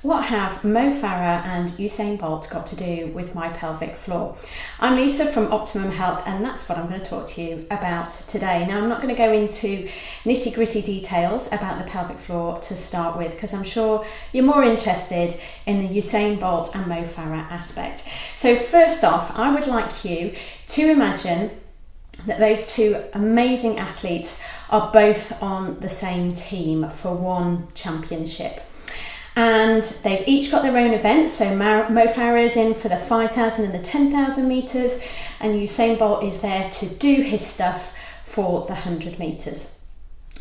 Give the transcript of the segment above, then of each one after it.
What have Mo Farah and Usain Bolt got to do with my pelvic floor? I'm Lisa from Optimum Health, and that's what I'm going to talk to you about today. Now, I'm not going to go into nitty-gritty details about the pelvic floor to start with, because I'm sure you're more interested in the Usain Bolt and Mo Farah aspect. So first off, I would like you to imagine that those two amazing athletes are both on the same team for one championship. And they've each got their own events. So Mo Farah is in for the 5,000 and the 10,000 metres, and Usain Bolt is there to do his stuff for the 100 metres.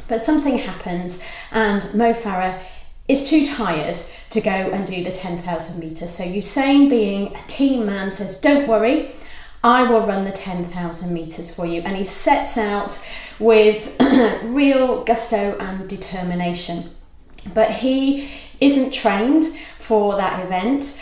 But something happens and Mo Farah is too tired to go and do the 10,000 metres. So Usain, being a team man, says, "Don't worry, I will run the 10,000 metres for you." And he sets out with real gusto and determination. But he isn't trained for that event.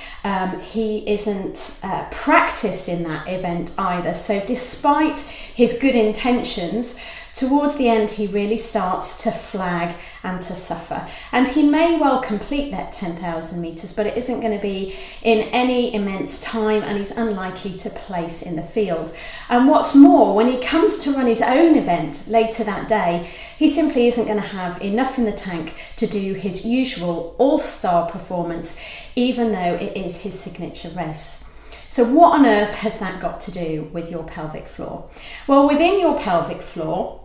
He isn't practiced in that event either. So despite his good intentions, towards the end he really starts to flag and to suffer. And he may well complete that 10,000 metres, but it isn't going to be in any immense time, and he's unlikely to place in the field. And what's more, when he comes to run his own event later that day, he simply isn't going to have enough in the tank to do his usual all-star performance, even though it is his signature race. So what on earth has that got to do with your pelvic floor? Well, within your pelvic floor,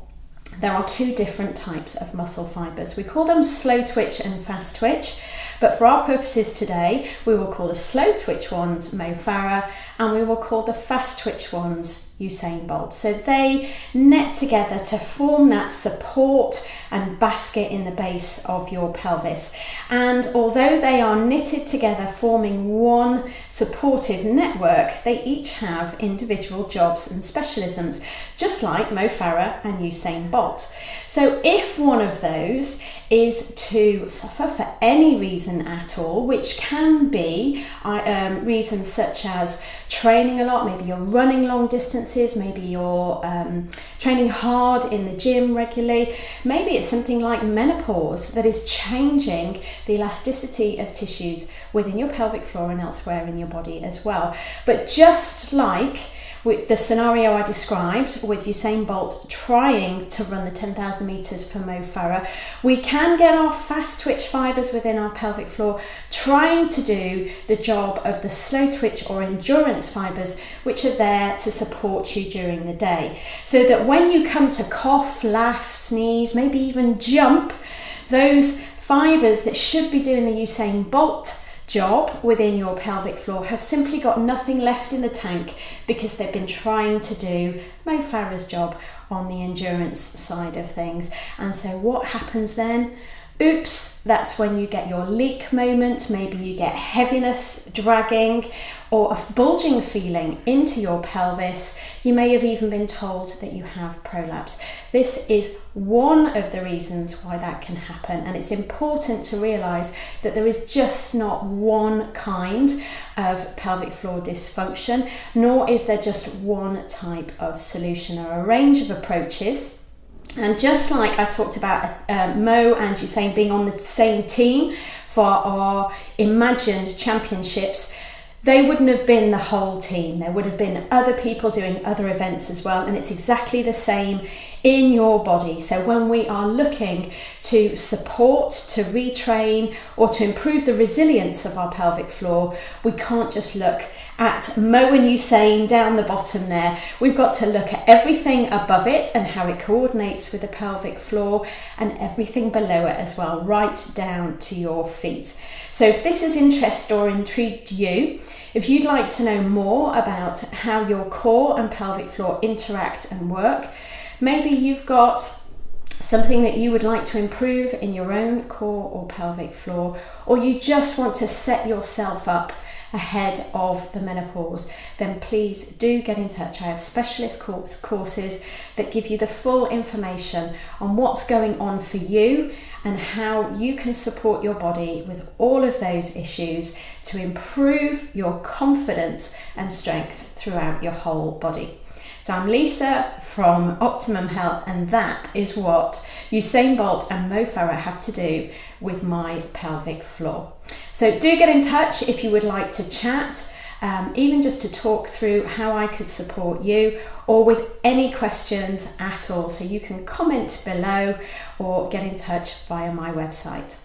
there are two different types of muscle fibres. We call them slow twitch and fast twitch, but for our purposes today, we will call the slow twitch ones Mo Farah, and we will call the fast twitch ones Usain Bolt. So they net together to form that support and basket in the base of your pelvis. And although they are knitted together forming one supportive network, they each have individual jobs and specialisms, just like Mo Farah and Usain Bolt. So if one of those is to suffer for any reason at all, which can be reasons such as training a lot, maybe you're running long distances, maybe you're training hard in the gym regularly, maybe it's something like menopause that is changing the elasticity of tissues within your pelvic floor and elsewhere in your body as well. But just like with the scenario I described with Usain Bolt trying to run the 10,000 metres for Mo Farah, we can get our fast twitch fibres within our pelvic floor trying to do the job of the slow twitch or endurance fibres, which are there to support you during the day. So that when you come to cough, laugh, sneeze, maybe even jump, those fibres that should be doing the Usain Bolt job within your pelvic floor have simply got nothing left in the tank because they've been trying to do Mo Farah's job on the endurance side of things. And so what happens then? Oops, that's when you get your leak moment. Maybe you get heaviness, dragging, or a bulging feeling into your pelvis. You may have even been told that you have prolapse. This is one of the reasons why that can happen, and it's important to realise that there is just not one kind of pelvic floor dysfunction, nor is there just one type of solution. There are a range of approaches. And just like I talked about Mo and Usain being on the same team for our imagined championships, they wouldn't have been the whole team. There would have been other people doing other events as well, and it's exactly the same in your body. So when we are looking to support, to retrain, or to improve the resilience of our pelvic floor, we can't just look at Mo and Usain down the bottom there. We've got to look at everything above it and how it coordinates with the pelvic floor, and everything below it as well, right down to your feet. So if this has interested or intrigued you, if you'd like to know more about how your core and pelvic floor interact and work, maybe you've got something that you would like to improve in your own core or pelvic floor, or you just want to set yourself up ahead of the menopause, then please do get in touch. I have specialist courses that give you the full information on what's going on for you and how you can support your body with all of those issues to improve your confidence and strength throughout your whole body. So I'm Lisa from Optimum Health, and that is what Usain Bolt and Mo Farah have to do with my pelvic floor. So do get in touch if you would like to chat, even just to talk through how I could support you, or with any questions at all. So you can comment below or get in touch via my website.